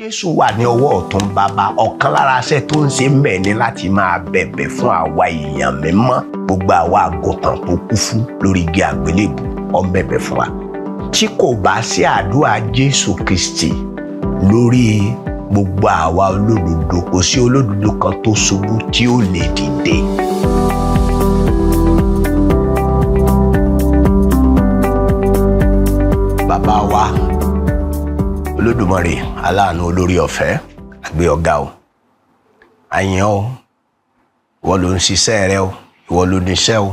Jésù wà ní ọwọ́ ọ̀tún bàbá. Ọ̀kan lára iṣẹ́ tó ń ṣe ń bẹ̀ ni láti máa bẹ̀bẹ̀ fún àwa èèyàn mímọ́. Gbogbo àwa àgùntàn tó kú fún lórí igi àgbélébù, ó ń bẹ̀bẹ̀ fún wa. Tí kò bá sí àdúrà Jésù Kristi lórí gbogbo àwa olódodo, kò sí olódodo kan tó ṣubú tí ó lè dìde. Bàbá wa Olódùmarè aláàánú olórí ọ̀fẹ́, àgbé ọ̀gá o, àyìn ọ́, ìwọ ló ń ṣiṣẹ́ rẹ o, ìwọ ló níṣẹ́ o,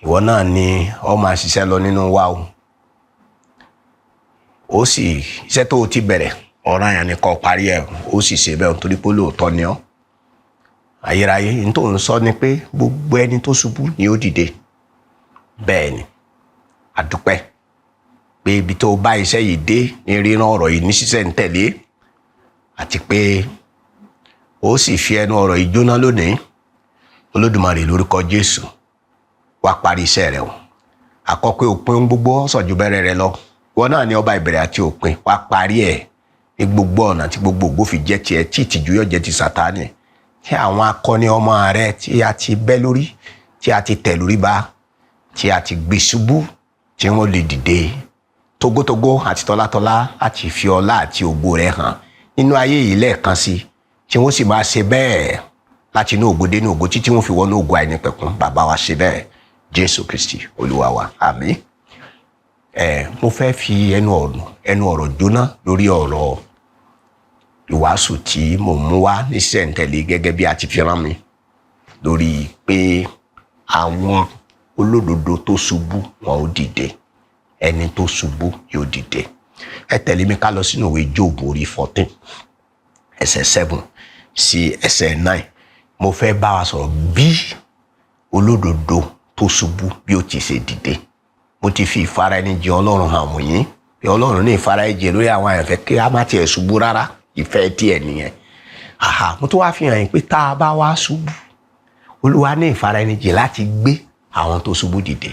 ìwọ náà ni ó máa ṣiṣẹ́ lọ nínú wa o. Ó sì iṣẹ́ tó o ti bẹ̀rẹ̀ ọ̀ràn yẹn ni kó parí ẹ̀, ó sì ṣe bẹ́ẹ̀ nítorí pé lóòótọ́ ni ọ́. Ayérayé ní tó ń sọ ni pé gbogbo ẹni tó ṣubú ni ó dìde. Bẹ́ẹ̀ ni, a dúpẹ́ pé ibi tó bá iṣẹ́ yìí dé ní ríran ọ̀rọ̀ yìí ní ṣíṣẹ̀ ń tẹ̀lé, àti pé ó sì fi ẹnu ọ̀rọ̀ yìí jóná lónìí. Olódùmarè lórúkọ Jésù, wá parí iṣẹ́ rẹ o. Àkọ́pẹ́ òpin gbogbo sàn ju bẹ̀rẹ̀ rẹ lọ. Ìwọ náà ni ọba ìbẹ̀rẹ̀ àti òpin, wá parí ẹ̀ ní gbogbo ọ̀nà tí gbogbo ògo fi jẹ́ tiẹ̀, tí ìtìjú yóò jẹ́ ti Sátánì. Tí àwọn akọni ọmọ rẹ tí a ti bẹ́ lórí, tí a ti tẹ̀ lórí bá, tí a ti gbé ṣubú, tí wọ́n lè dìde tógótógó àti tọ́látọ́lá láti fi ọlá àti ògo rẹ̀ hàn nínú ayé yìí lẹ́ẹ̀kan sí, tí wọ́n sì máa ṣe bẹ́ẹ̀ láti inú ògo dé inú ògo títí wọ́n fi wọnú ògo àìnípẹ̀kun. Bàbá wa ṣe bẹ́ẹ̀, Jésù Kristi Olúwa wa, àmín. Mo fẹ́ fi ẹnu ọ̀rọ̀ jóná lórí ọ̀rọ̀ ìwàásù tí mo mú wá ní ṣẹ̀ǹtẹ̀lé gẹ́gẹ́ bí a ti fi rán mi, lórí pé àwọn olódodo tó ṣubú wọn ó dìde. Ẹni tó ṣubú yóò dìde. Ẹ tẹ̀lé mi ká lọ sínú ìwé Jóòbù orí 14 ẹsẹ̀ 7 sí ẹsẹ̀ 9. Mo fẹ́ bá wa sọ̀rọ̀ bí olódodo tó ṣubú bí ó ti ṣe dìde. Mo ti fi ìfaraẹnijìn Ọlọ́run hàn wọ́n yín pé Ọlọ́run ní ìfaraẹnijìn lórí àwọn àyànfẹ́ kí a má tiẹ̀ ṣubú rárá. Ìfẹ́ tiẹ̀ nìyẹn. Mo tún wá fi hàn yín pé tá a bá wá ṣubú, Olúwa ní ìfaraẹnijìn láti gbé àwọn tó ṣubú dìde.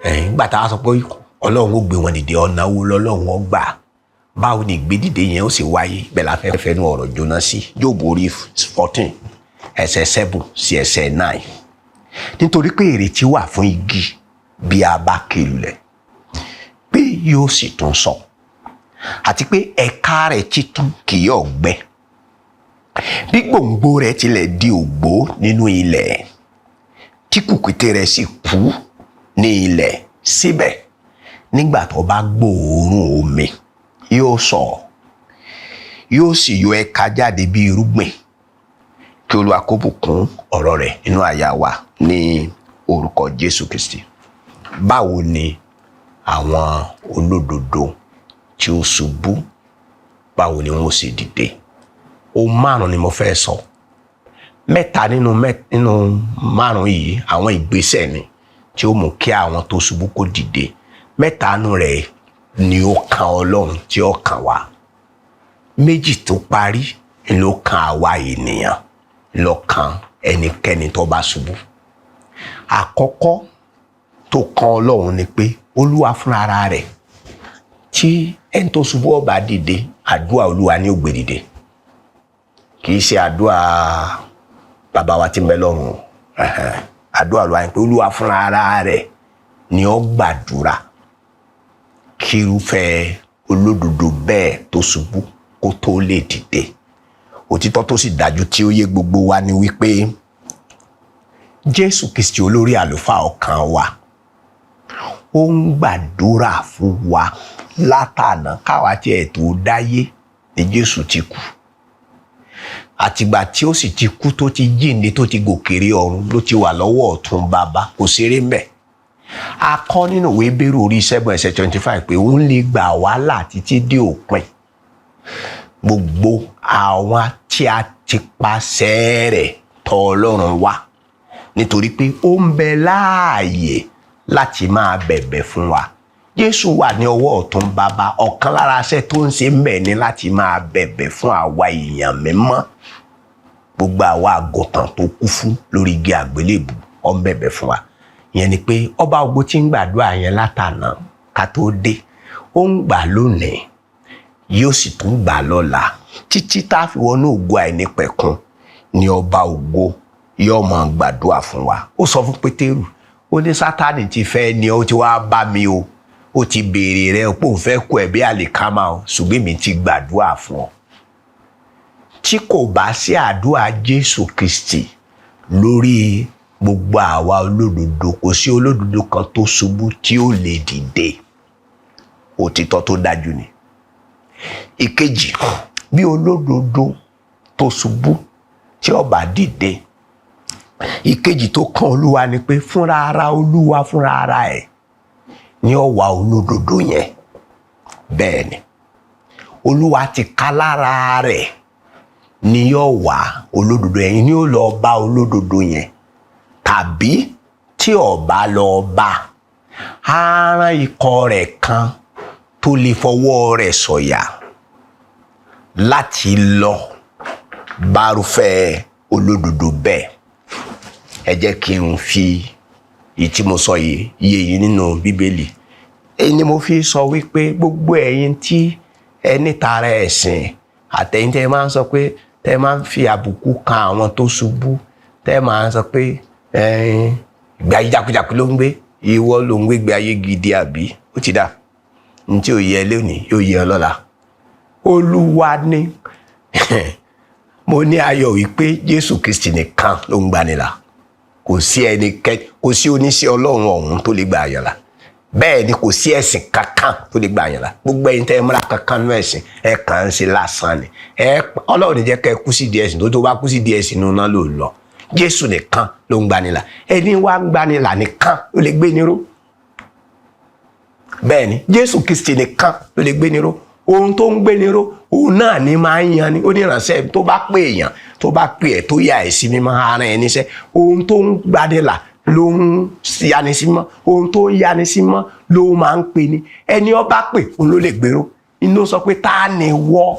Nígbà tá a sọ pé Ọlọ́run ó gbé wọn dìde, ọ̀nà wo lọ́lọ́run ó gbà? Báwo ni ìgbédìde yẹn ó sì wáyé? Bẹ́ẹ̀ la fẹ́ fẹnu ọ̀rọ̀ jóná sí. Jóòbù orí 14 ẹsẹ̀ 7 sí ẹsẹ̀ 9. Nítorí pé ìrètí wà fún igi bí a bá ké lulẹ̀, pé yóò sì tún sọ, àti pé ẹ̀ka rẹ̀ títún kì yóò gbẹ. Bí gbòǹgbò rẹ̀ tilẹ̀ di ògbó nínú ilẹ̀, tí kùkùté rẹ̀ sì kú ní ilẹ̀, síbẹ̀ nígbà tó bá gbóòórùn omi yóò sọ, yóò sì yọ ẹ̀ka jáde bí irúgbìn. Kí Olúwa kó bùkún ọ̀rọ̀ rẹ̀ nínú àyà wa ní orúkọ Jésù Kristi. Báwo ni àwọn olódodo tí ó ṣubú, báwo ni wọ́n sì dìde? Ohun 5 ni mo fẹ́ sọ. 3 nínú 5 yìí àwọn ìgbésẹ̀ ni tí ó mú kí àwọn tó ṣubú kó dìde. 3 nínú rẹ̀ ni ó kan Ọlọ́run tí ó kan wá. 2 tó parí ló kan àwa ènìyàn, ló kan ẹnikẹ́ni tó bá ṣubú. Àkọ́kọ́ tó kan Ọlọ́run ni pé Olúwa fúnra rẹ̀, tí ẹni tó ṣubú ó bá dìde, àdúrà Olúwa ni ó gbé dìde. Kì í ṣe àdúrà bàbá wa tí ń bẹ lọ́run. Àdúrà Olúwa ni pé Olúwa fúnra rẹ̀ ni ó gbàdúrà kí irúfẹ́ olódodo bẹ́ẹ̀ tó ṣubú kó tó lè dìde. Òtítọ́ tó sì dájú tí ó yé gbogbo wa ni wípé Jésù Kristi olórí àlùfáà ọkàn wa, ó ń gbàdúrà fún wa látànà káwa tí ẹ̀ tó dáyé ni Jésù ti kú. Àtìgbà tí ó sì ti kú tó ti jíǹde tó ti gòkèrè ọ̀run ló ti wà lọ́wọ́ ọ̀tún bàbá, kò ṣeré ńbẹ̀. A kọ́ nínú ìwé Hébérù orí 7 ẹsẹ̀ 25 pé ó ń lè gbà wá là títí dé òpin. Gbogbo àwọn tí a ti pàṣẹ rẹ̀ tọ̀ Ọlọ́run wá, nítorí pé ó ń bẹ láàyè láti máa bẹ̀bẹ̀ fún wa. Jésù wà ní ọwọ́ ọ̀tún bàbá. Ọ̀kan lára iṣẹ́ tó ń ṣe ń bẹ̀ ni láti máa bẹ̀bẹ̀ fún àwa èèyàn mímọ́. Gbogbo àwa àgùntàn tó kú fún lórí igi àgbélébù, ó ń bẹ̀bẹ̀ fún wa. Ìyẹn ni pé ọba ògo tí ń gbàdúrà yẹn látànà ká tó dé, ó ń gbà lónìí. yóò sì tún gbà lọ́la títí tá a fi wọnú ògo àìnípẹ̀kun ni ọba ògo yóò máa gbàdúrà fún wa. Ó sọ fún Pétérù, ó ní Sátánì ti fẹ́ ni ó ti wá bá mi o, ó ti béèrè rẹ pé òun fẹ́ kó ẹ bí àlìkámà o, ṣùgbọ́n mi ti gbàdúrà fún ọ. Tí kò bá sí àdúrà Jésù Kristi lórí gbogbo àwa olódodo, kò sí olódodo kan tó ṣubú tí ó lè dìde. Òtítọ́ tó dájú ni. Ìkejì, bí olódodo tó ṣubú tí ó bá dìde, ìkejì tó kàn Olúwa ni pé fúnra ara Olúwa fúnra ara ẹ̀ ni ó wá olódodo yẹn. Bẹ́ẹ̀ ni, Olúwa ti ká lára rẹ̀ ni yóò wá olódodo yẹn, ni ó lọ bá olódodo yẹn. Tàbí tí ó bá lọ bá, á rán ikọ̀ rẹ̀ kan tó lè fọwọ́ rẹ̀ sọ̀yà láti lọ bárúfẹ́ olódodo bẹ́ẹ̀. Ẹ jẹ́ kí n fi èyí tí mo sọ yìí yé yín nínú Bíbélì. Èyí ni mo fi sọ wípé gbogbo ẹ̀yin tí ẹni tara ẹ̀sìn àtẹ̀yin tẹ́ máa ń sọ pé tẹ́ máa ń fi àbùkù kan àwọn tó ṣubú, tẹ́ máa ń sọ pé ìgbé ayé jákujàku ló ń gbé, ìwọ ló ń gbé ìgbé ayé gidi àbí? Ó ti dà. Ní tí ò yẹ lónìí yóò yẹ lọ́la. Olúwa ní mo ní ayọ̀ wípé Jésù Kristi nìkan ló ń gbanilà. Kò sí ẹnikẹ́ni, kò sí oníṣẹ́ Ọlọ́run ọ̀hún tó lè gba àyàn là. Bẹ́ẹ̀ ni kò sí ẹ̀sìn kankan tó lè gba àyàn là. Gbogbo ẹ̀yin tẹ́ ẹ múra kankan nú ẹ̀sìn ẹ kàn ń ṣe lásán ni. Ọlọ́run jẹ́ kẹ́ ẹ kú sí di ẹ̀sìn tó bá kú sí di ẹ̀sìn nínú náà ló lọ. Jésù nìkan ló ń gbanilà. Ẹni wá ń gbanilà nìkan ló lè gbé níró. Bẹ́ẹ̀ ni, Jésù Kristi nìkan ló lè gbé níró. Ohun tó ń gbé níró, òun náà ni máa ń yan ni. Ó ní ìránṣẹ́ tó bá pè èèyàn, tó bá pè ẹ̀ tó yà ẹ̀ sí mímọ́ ara ẹ̀ níṣẹ́. Ohun tó ń gbanilà ló ń yani sí mọ́. Ohun tó ń yani sí mọ́ ló máa ń pè ní. Ẹni ó bá pè òun ló lè gbèrò. Inú sọ pé ta ni wọ́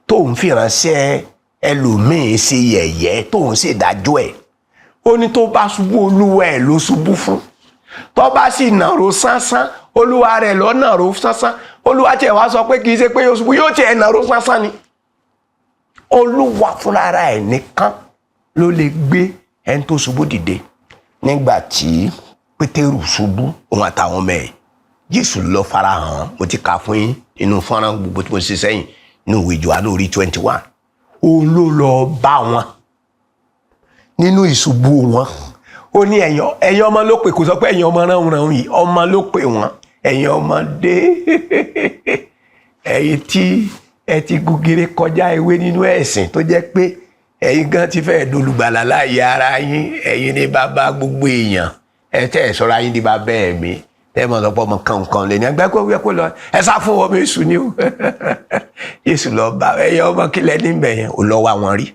tó ń fi ìránṣẹ́ ẹlòmíín ṣe yẹ̀yẹ́ tó ń ṣèdájọ́ ẹ̀. Ó ní tó bá ṣubú Olúwa ẹ̀ ló ṣubú fún. Tó bá sì nàró sánsán, Olúwa rẹ̀ ló nàró sánsán. Olúwa tiẹ̀ wá sọ pé kì í ṣe pé yóò ṣubú, yóò tiẹ̀ nàró sánsán ni. Olúwa fúnra ara ẹ̀ nìkan ló lè gbé ẹni tó ṣubú dìde. Nígbà tí Pétérù ṣubú, òun àtàwọn ọmọ ẹ̀, Jésù lọ farahàn. Mo ti kà fún yín inú fọ́nrán gbogbo tí mo ṣe sẹ́yìn nínú ìwé Jòhánù orí 21. Òun ló lọ bá wọn nínú ìṣubú wọn. Ó ní ẹ̀yin ọmọ ló pè, kò sọ pé ẹ̀yin ọmọ ránran yìí, ọmọ ló pè wọ́n. Ẹ̀yin ọmọdé ẹ̀yin tí ẹ ti gúgéré kọjá ewé nínú ẹ̀sìn tó jẹ́ pé ẹ̀yin gan ti fẹ́ dolùgbàlà láàyè ara yín. Ẹ̀yin ni bàbá gbogbo èèyàn. Ẹ tẹ́ ẹ̀ sọ́ra yín di bàbá ẹ̀mí. Tẹ́ mọ̀ lọ́pọ̀ ọmọ kankan lè ní ẹgbẹ́ kó wíwẹ́ kó lọ. Ẹ sá fún ọmọ Èṣù ni o. Jésù lọ bá ẹ̀yin ọmọ kílẹ̀ níbẹ̀ yẹn, ò lọ wá wọn rí.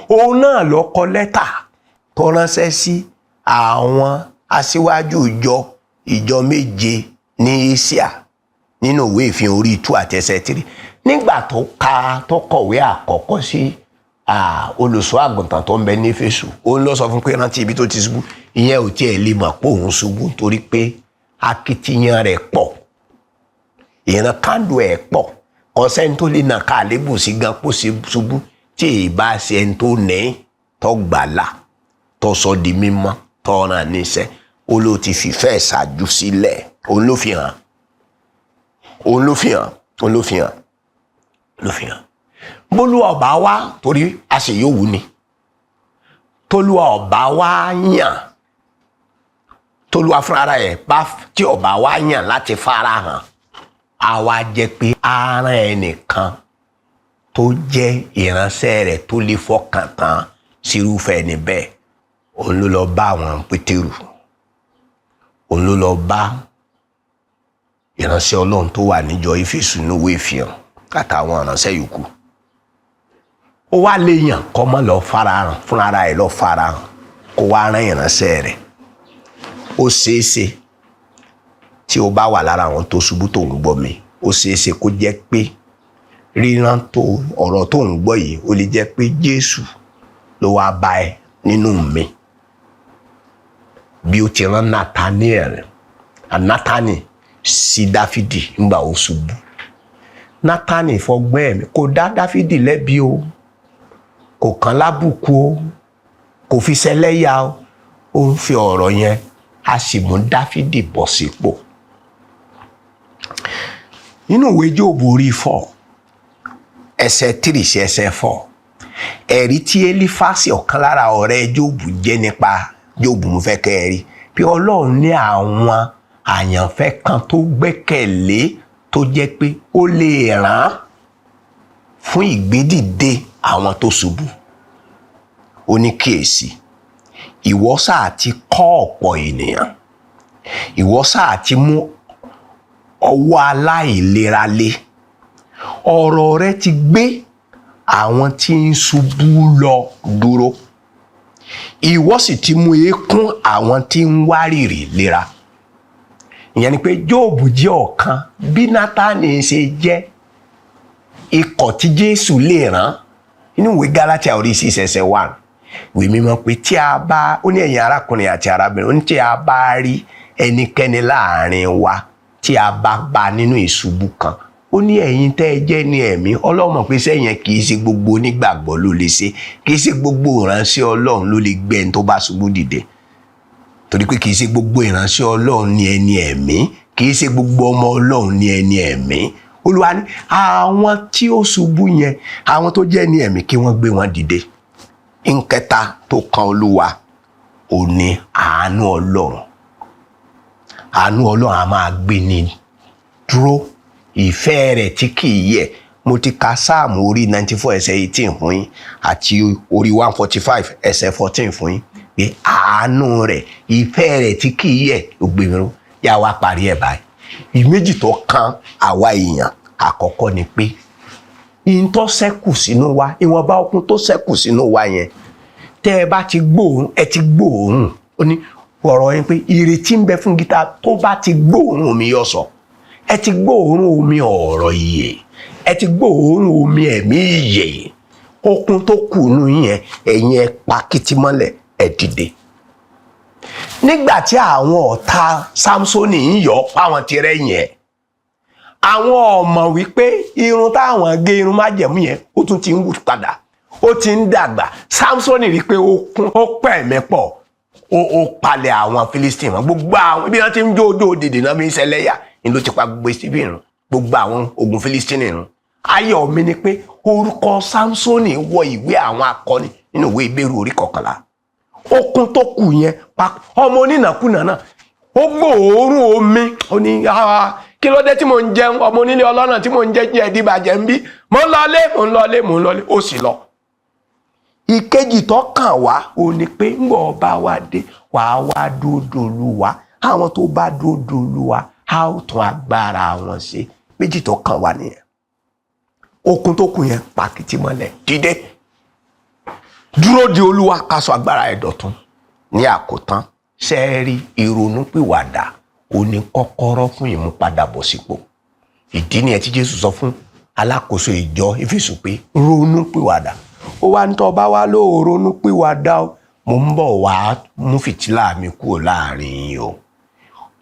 Òun náà lọ kọ lẹ́tà tó ránṣẹ́ sí àwọn aṣíwájú ìjọ méje ní Asia nínú ìwé ìfihàn orí 2 àti ẹsẹ̀ 3. Nígbà tó kọ̀wé àkọ́kọ́ sí olùṣọ́ àgùntàn tó ń bẹ ní Éfésù, òun ló sọ fún pé rántí ibi tó ti ṣubú. Ìyẹn ò tiẹ̀ lè mọ̀ pé òun ṣubú torí pé akitiyan rẹ̀ pọ̀, ìran kándù ẹ̀ pọ̀. Ọ̀sẹ́ni tó lè nà ká àlébù sí gan kó ṣubú tí ìbá ṣe ẹni tó ní tó gbàlà tó sọ di mímọ́ tó rán níṣẹ́. Ó ló ti fìfẹ́ ṣáájú sílẹ̀. Òun ló fi hàn. Bólúwa ọba wá, torí a sì yóò wù ni. Tolúwa ọba wá yàn, tolúwa fúnra ẹ̀ bá tí ọba wá yàn láti farahàn, a wá jẹ́ pé ara ẹnìkan tó jẹ́ ìránṣẹ́ rẹ̀ tó lè fọkàn tán sírúfẹ́ ẹni bẹ́ẹ̀. Òun ló lọ bá àwọn Pétérù. Òun ló lọ bá ìránṣẹ́ Ọlọ́run tó wà níjọ Éfésù nínú ìwé ìfihàn àtàwọn ìránṣẹ́ yòókù. Ó wá lè yàn kó má lọ farahàn fúnra ẹ̀ lọ farahàn kó wá rán ìránṣẹ́ rẹ̀. Ó ṣeéṣe tí ó bá wà lára àwọn tó ṣubú tó ń gbọ́ mi, ó ṣeéṣe kó jẹ́ pé ríran tó ọ̀rọ̀ tó ń gbọ́ yìí ó lè jẹ́ pé Jésù ló wá bá ẹ nínú mi bí ó ti rán Nátánì sí Dáfídì nígbà ó ṣubú. Nátánì fọgbọ́n ẹ̀mí kò dá Dáfídì lẹ́bi o, kò kàn lábùkù o, kò fi ṣẹlẹ́yà o, ó ń fi ọ̀rọ̀ yẹn a sì mú Dáfídì bọ̀ sípò. Nínú ìwé Jóòbù orí 4 ẹsẹ̀ 3 sí ẹsẹ̀ 4, ẹ̀rí tí Élífásì ọ̀kan lára ọ̀rẹ́ Jóòbù jẹ́ nípa Jóòbù mo fẹ́ kẹ́ ẹ rí pé Ọlọ́run ní àwọn àyànfẹ́ kan tó gbẹ́kẹ̀lé tó jẹ́ pé ó lè ràn fún ìgbédìde àwọn tó ṣubú. Ó ní kíyèsí, ìwọ sáà ti kọ́ ọ̀pọ̀ ènìyàn, ìwọ sáà ti mú ọwọ́ aláìlera lé, ọ̀rọ̀ rẹ ti gbé àwọn tí ń ṣubú lọ dúró, ìwọ sì ti mú eékún àwọn tí ń wárìrì léra. Ìyẹn ni pé Jóòbù jẹ́ ọ̀kan bí Nátánì ṣe jẹ́ ikọ̀ tí Jésù lè rán. Inú ìwé Gálátíà orí 6 ẹsẹ̀ 1, ìwé mímọ́ pé tí a bá, ó ní ẹ̀yin arákùnrin àti arábìnrin, ó ní tí a bá rí ẹnikẹ́ni láàrin wa tí a bá bá nínú ìṣubú kan, ó ní ẹ̀yin tẹ́ ẹ jẹ́ ní ẹ̀mí, Ọlọ́run mọ̀ pé sẹ́yìn kì í ṣe gbogbo onígbàgbọ́ ló lè ṣe, kì í ṣe gbogbo ìránṣẹ́ Ọlọ́run ló lè gbé ẹni tó bá ṣubú dìde, torí pé kì í ṣe gbogbo ìránṣẹ́ Ọlọ́run ní ẹni ẹ̀mí, kì í ṣe gbogbo ọmọ Ọlọ́run ní ẹni ẹ̀mí. Olúwa ní àwọn tí ó ṣubú yẹn, àwọn tó jẹ́ ní ẹ̀mí kí wọ́n gbé wọn dìde. Nkẹta tó kan Olúwa ò ní àánú Ọlọ́run. Àánú Ọlọ́run a máa gbé ni dúró, ìfẹ́ rẹ̀ tí kì í yẹ̀. Mo ti ka Sáàmù orí 94 ẹsẹ̀ 18 fún yín àti orí 145 ẹsẹ̀ 14 fún yín pé àánú rẹ̀, ìfẹ́ rẹ̀ tí kì í yẹ̀ ó gbé mi ró. Yà wá parí ẹ̀ báyìí. Ìméjì tó kan àwa èèyàn àkọ́kọ́ ni pé ìyìn tó ṣẹ́kù sínú wa, ìwọ̀nba okun tó ṣẹ́kù sínú wa yẹn, tẹ́ ẹ bá ti gbóòórùn, ẹ ti gbóòórùn. Ó ní ọ̀rọ̀ yẹn pé ìrètí ń bẹ fún gítà tó bá ti gbóòórùn omi yọ sọ. Ẹ ti gbóòórùn omi ọ̀rọ̀ ìyè, ẹ ti gbóòórùn omi ẹ̀mí ìyè. Okun tó kù nù yẹn, ẹ̀yin ẹ pa kìtì mọ́lẹ̀, ẹ dìde. Nígbà tí àwọn ọ̀tá Sámsónì ń yọ páwọn ti rẹ́yìn ẹ̀, àwọn ọmọ wípé irun táwọn gé irun májẹ̀mú yẹn ó tún ti ń wù padà, ó ti ń dàgbà. Sámsónì rí pé ó pẹ̀ mẹ́pọ̀, ó palẹ̀ àwọn Fílístínì mọ́. Gbogbo àwọn ibi wọn ti ń jó odò dìde náà mi ń ṣẹlẹ́yà ni ló ti pa gbogbo Stephen run, gbogbo àwọn ogun Fílístínì run. Ayọ̀ mi ni pé orúkọ Sámsónì wọ ìwé àwọn akọni nínú ìwé Hébérù orí 11. Okun tó kù yẹn pa ọmọ onínàkúnà náà, ó gbóòórùn omi, ó ní kí ló dé tí mò ń jẹun, ọmọ onílé ọlọ́nà tí mò ń jẹ́ jẹ́ ìdíbàjẹ́ ń bí, mò ń lọlé, ó sì lọ. Ìkejì tó kàn wá ó ní pé ńgbọ̀ ọba wa dé, wàá wá dúdú Olúwa, àwọn tó bá dúdú Olúwa á ó tún agbára wọn ṣe. Méjì tó kàn wá nìyẹn. Okun tó kù yẹn pàkìtì mọ́lẹ̀, dìde dúró de Olúwa ká sọ agbára ẹ̀ dọ̀tun. Ní àkótán, ṣẹ́ẹ́rí ìrònúpìwàdà ó ní kọ́kọ́rọ́ fún ìmúpadàbọ̀sípò. Ìdí nìyẹn tí Jésù sọ fún alákòóso ìjọ Éfésù pé ronúpìwàdà. Ó wá ní tó bá wá lóò ronúpìwàdà o, mo ń bọ̀ wá mú fìtílà mi kúrò láàrin yín o.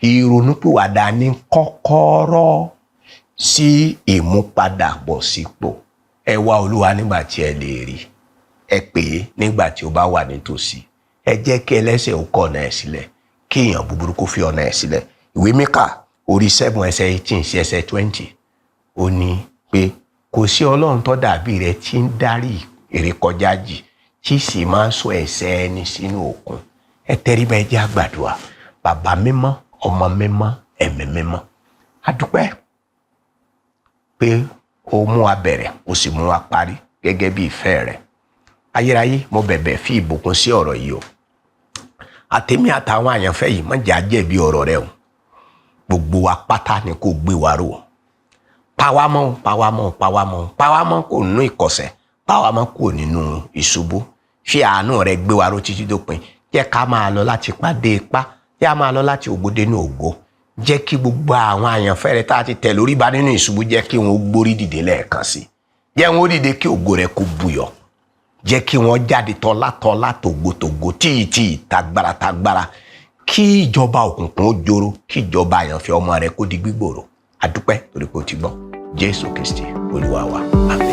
Ìrònúpìwàdà ní kọ́kọ́rọ́ sí ìmúpadàbọ̀sípò. Ẹ wá Olúwa nígbà tí ẹ lè rí, ẹ pè é nígbà tí ó bá wà nítòsí. Ẹ jẹ́ kí ẹlẹ́ṣẹ̀ ó kọ̀ ọ̀nà ẹ̀ sílẹ̀, kí èèyàn búburú kó fi ọ̀nà ẹ̀ sílẹ̀. Ìwé Míkà orí 7 ẹsẹ̀ 18 sí ẹsẹ̀ 20 ó ní pé kò sí Ọlọ́run tó dàbí rẹ̀ tí ń dárí ìrékọjá jì, tí sì máa ń sọ ẹ̀ṣẹ̀ ẹni sínú òkun. Ẹ tẹríba, ẹ jẹ́ á gbàdúrà. Bàbá mímọ́, ọmọ mímọ́, ẹ̀mí mímọ́, a dúpẹ́ pé ó mú wa bẹ̀rẹ̀, ó sì mú wa parí gẹ́gẹ́ bí ìfẹ́ rẹ̀. Ayérayé, mo bẹ̀bẹ̀ fi ìbùkún sí ọ̀rọ̀ yìí o. Àtèmi àtàwọn àyànfẹ́ yìí má jẹ́ á jẹ̀bi ọ̀rọ̀ rẹ o. Gbogbo wa pátá ni kò gbé wa ró. Pàwámọ́ kò nínú ìkọ̀sẹ̀, pàwámọ́ kò nínú ìṣubú. Fi àánú rẹ gbé wa ró títí dópin. Jẹ́ ká máa lọ láti ipá dé ipá, jẹ́ á máa lọ láti ògo dé inú ògo. Jẹ́ kí gbogbo àwọn àyànfẹ́ rẹ tá a ti tẹ̀ lórí ba nínú ìṣubú, jẹ́ kí wọn ó gbórí dìde lẹ́ẹ̀kan sí. Jẹ́ wọn ó dìde kí ògo rẹ kó buyọ̀. Jẹ́ kí wọ́n jáde tọ́lá tògótògó tí tagbára, kí ìjọba òkùnkùn ó joro, kí ìjọba àyànfẹ́ ọmọ rẹ kó di gbígbòrò. A dúpẹ́ torí pé ó ti gbọ́. Jésù Kristi Olúwa wa. Àmín.